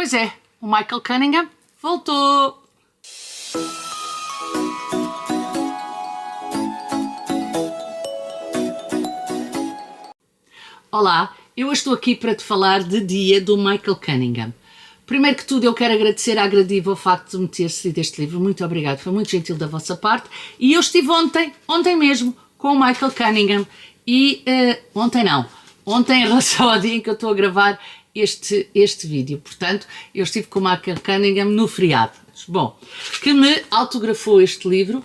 Pois é, o Michael Cunningham voltou! Olá, eu hoje estou aqui para te falar de Dia do Michael Cunningham. Primeiro que tudo, eu quero agradecer à Gradiva o facto de me ter cedido este livro. Muito obrigado, foi muito gentil da vossa parte. E eu estive ontem mesmo, com o Michael Cunningham. E ontem em relação ao dia em que eu estou a gravar este vídeo. Portanto, eu estive com o Michael Cunningham no feriado. Bom, que me autografou este livro.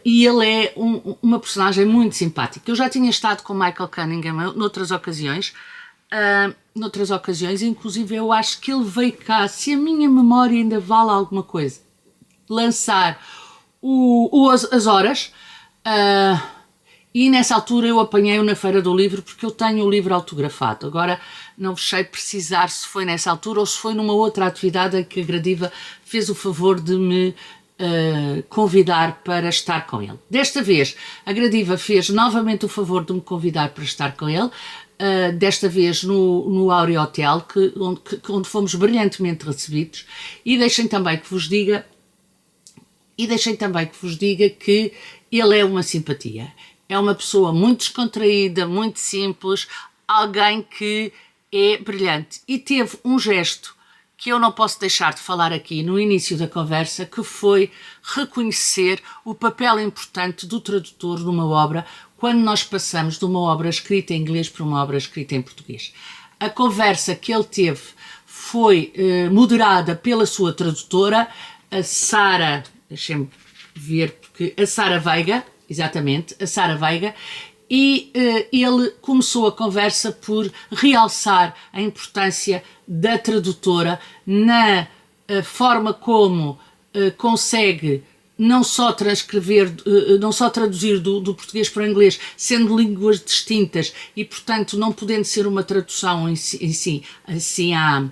E ele é uma personagem muito simpática. Eu já tinha estado com Michael Cunningham noutras ocasiões, inclusive eu acho que ele veio cá, se a minha memória ainda vale alguma coisa, lançar as horas, e nessa altura eu apanhei-o na Feira do Livro, porque eu tenho o livro autografado. Agora não sei precisar se foi nessa altura ou se foi numa outra atividade em que a Gradiva fez o favor de me convidar para estar com ele. Desta vez a Gradiva fez novamente o favor de me convidar para estar com ele, desta vez no Áurea Hotel, onde fomos brilhantemente recebidos, e deixem também que vos diga que ele é uma simpatia, é uma pessoa muito descontraída, muito simples, alguém que é brilhante, e teve um gesto que eu não posso deixar de falar aqui no início da conversa, que foi reconhecer o papel importante do tradutor numa obra, quando nós passamos de uma obra escrita em inglês para uma obra escrita em português. A conversa que ele teve foi moderada pela sua tradutora, a Sara, deixem-me ver, porque a Sara Veiga, exatamente, a Sara Veiga, e ele começou a conversa por realçar a importância da tradutora na forma como consegue não só traduzir do português para o inglês, sendo línguas distintas e, portanto, não podendo ser uma tradução em si assim à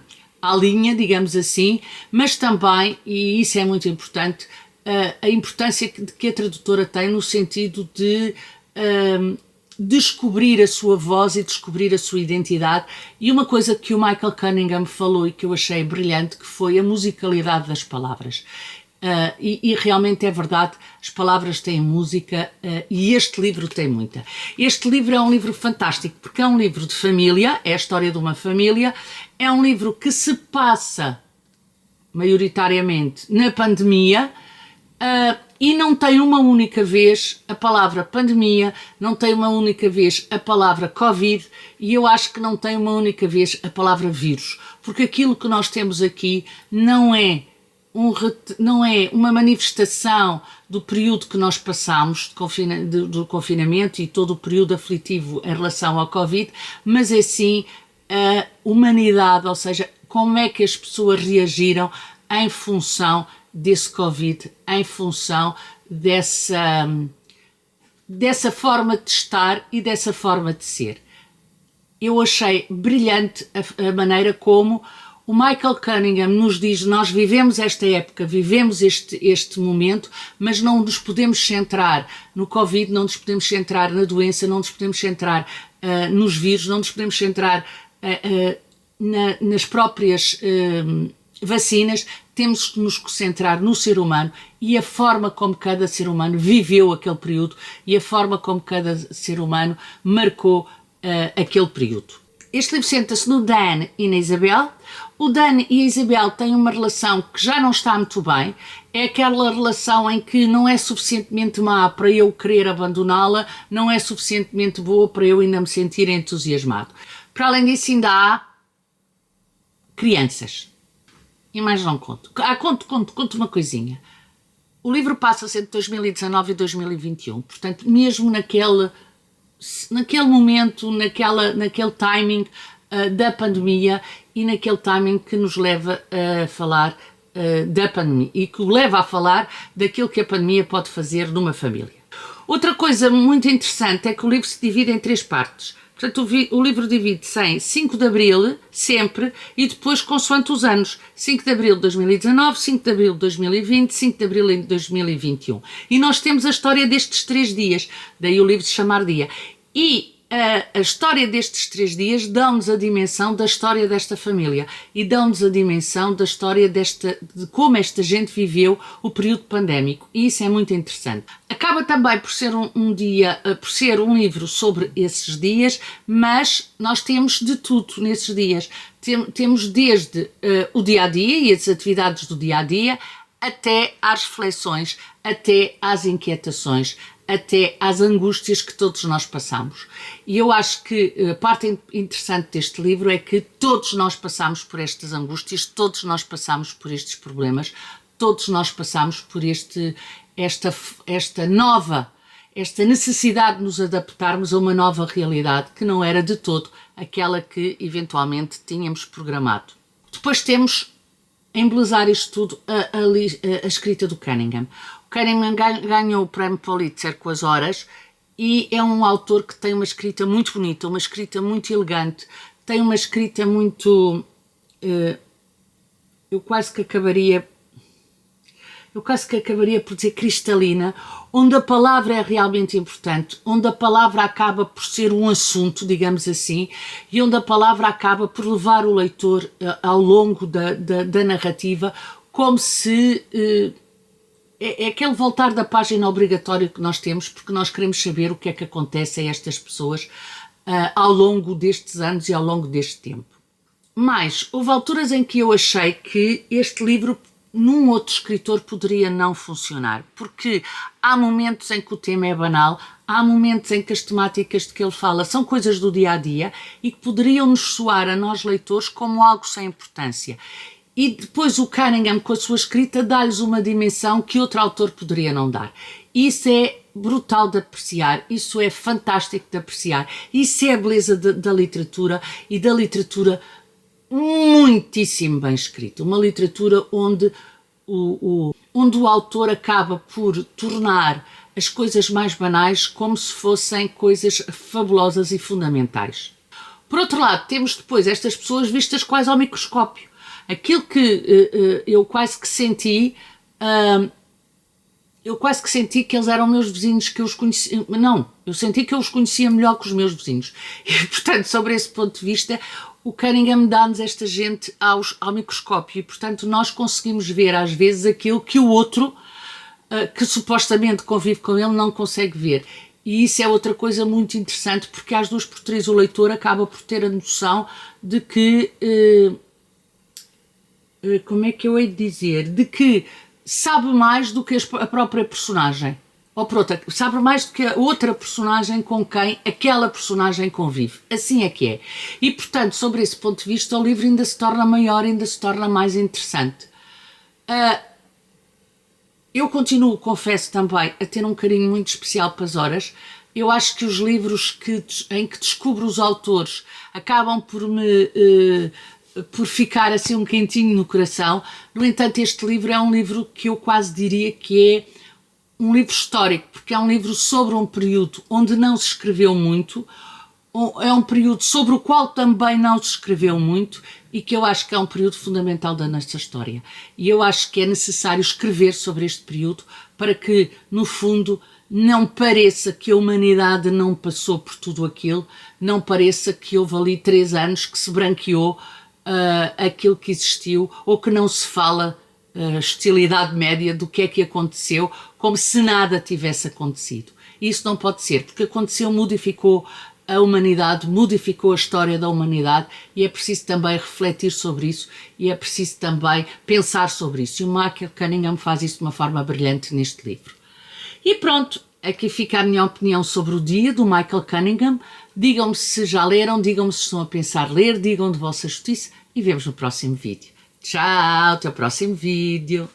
linha, digamos assim, mas também, e isso é muito importante, a importância que a tradutora tem no sentido de descobrir a sua voz e descobrir a sua identidade. E uma coisa que o Michael Cunningham falou e que eu achei brilhante, que foi a musicalidade das palavras. E realmente é verdade, as palavras têm música, e este livro tem muita. Este livro é um livro fantástico, porque é um livro de família, é a história de uma família, é um livro que se passa maioritariamente na pandemia, e não tem uma única vez a palavra pandemia, não tem uma única vez a palavra Covid, e eu acho que não tem uma única vez a palavra vírus, porque aquilo que nós temos aqui não é uma manifestação do período que nós passamos do confinamento e todo o período aflitivo em relação ao Covid, mas é sim a humanidade, ou seja, como é que as pessoas reagiram em função desse Covid, em função dessa forma de estar e dessa forma de ser. Eu achei brilhante a maneira como o Michael Cunningham nos diz: nós vivemos esta época, vivemos este momento, mas não nos podemos centrar no Covid, não nos podemos centrar na doença, não nos podemos centrar nos vírus, não nos podemos centrar nas próprias vacinas. Temos que nos concentrar no ser humano e a forma como cada ser humano viveu aquele período e a forma como cada ser humano marcou aquele período. Este livro senta-se no Dan e na Isabel. O Dan e a Isabel têm uma relação que já não está muito bem. É aquela relação em que não é suficientemente má para eu querer abandoná-la, não é suficientemente boa para eu ainda me sentir entusiasmado. Para além disso, ainda há crianças. E mais não conto. Conto uma coisinha. O livro passa-se entre 2019 e 2021, portanto, mesmo naquele momento, naquele timing da pandemia e naquele timing que nos leva a falar da pandemia e que o leva a falar daquilo que a pandemia pode fazer numa família. Outra coisa muito interessante é que o livro se divide em 3 partes. Portanto, o livro divide-se em 5 de Abril, sempre, e depois consoante os anos. 5 de Abril de 2019, 5 de Abril de 2020, 5 de Abril de 2021. E nós temos a história destes 3 dias, daí o livro se chamar Dia. E a história destes 3 dias dão-nos a dimensão da história desta família e dão-nos a dimensão da história de como esta gente viveu o período pandémico, e isso é muito interessante. Acaba também por ser por ser um livro sobre esses dias, mas nós temos de tudo nesses dias. Temos desde o dia-a-dia e as atividades do dia-a-dia, até às reflexões, até às inquietações, até às angústias que todos nós passamos. E eu acho que a parte interessante deste livro é que todos nós passamos por estas angústias, todos nós passamos por estes problemas, todos nós passamos por esta necessidade de nos adaptarmos a uma nova realidade que não era de todo aquela que eventualmente tínhamos programado. Depois temos, a embelezar isto tudo, a escrita do Cunningham. O Cunningham ganhou o prémio Pulitzer com As Horas e é um autor que tem uma escrita muito bonita, uma escrita muito elegante, tem uma escrita muito... eu quase que acabaria por dizer cristalina, onde a palavra é realmente importante, onde a palavra acaba por ser um assunto, digamos assim, e onde a palavra acaba por levar o leitor ao longo da narrativa, como se... é aquele voltar da página obrigatório que nós temos, porque nós queremos saber o que é que acontece a estas pessoas ao longo destes anos e ao longo deste tempo. Mas houve alturas em que eu achei que este livro num outro escritor poderia não funcionar, porque há momentos em que o tema é banal, há momentos em que as temáticas de que ele fala são coisas do dia-a-dia e que poderiam nos soar a nós leitores como algo sem importância. E depois o Cunningham, com a sua escrita, dá-lhes uma dimensão que outro autor poderia não dar. Isso é brutal de apreciar, isso é fantástico de apreciar, isso é a beleza da literatura, e da literatura muitíssimo bem escrita, uma literatura onde o autor acaba por tornar as coisas mais banais como se fossem coisas fabulosas e fundamentais. Por outro lado, temos depois estas pessoas vistas quase ao microscópio. Aquilo que eu quase que senti que eles eram meus vizinhos, que eu os conhecia. Não, eu senti que eu os conhecia melhor que os meus vizinhos. E, portanto, sobre esse ponto de vista, o Cunningham dá-nos esta gente ao microscópio e, portanto, nós conseguimos ver às vezes aquilo que o outro, que supostamente convive com ele, não consegue ver. E isso é outra coisa muito interessante, porque às 2x3 o leitor acaba por ter a noção de que, como é que eu hei de dizer, de que sabe mais do que a própria personagem. Ou por outra, sabe mais do que a outra personagem com quem aquela personagem convive. Assim é que é. E, portanto, sobre esse ponto de vista, o livro ainda se torna maior, ainda se torna mais interessante. Eu continuo, confesso também, a ter um carinho muito especial para As Horas. Eu acho que os livros em que descubro os autores acabam por ficar assim um quentinho no coração. No entanto, este livro é um livro que eu quase diria que é um livro histórico, porque é um livro sobre um período onde não se escreveu muito, é um período sobre o qual também não se escreveu muito e que eu acho que é um período fundamental da nossa história. E eu acho que é necessário escrever sobre este período para que, no fundo, não pareça que a humanidade não passou por tudo aquilo, não pareça que houve ali 3 anos que se branqueou aquilo que existiu, ou que não se fala hostilidade média do que é que aconteceu, como se nada tivesse acontecido. Isso não pode ser, porque aconteceu, modificou a humanidade, modificou a história da humanidade, e é preciso também refletir sobre isso, e é preciso também pensar sobre isso. E o Michael Cunningham faz isso de uma forma brilhante neste livro. E pronto, aqui fica a minha opinião sobre o dia do Michael Cunningham. Digam-me se já leram, digam-me se estão a pensar ler, digam de vossa justiça e vemos no próximo vídeo. Tchau, até o próximo vídeo.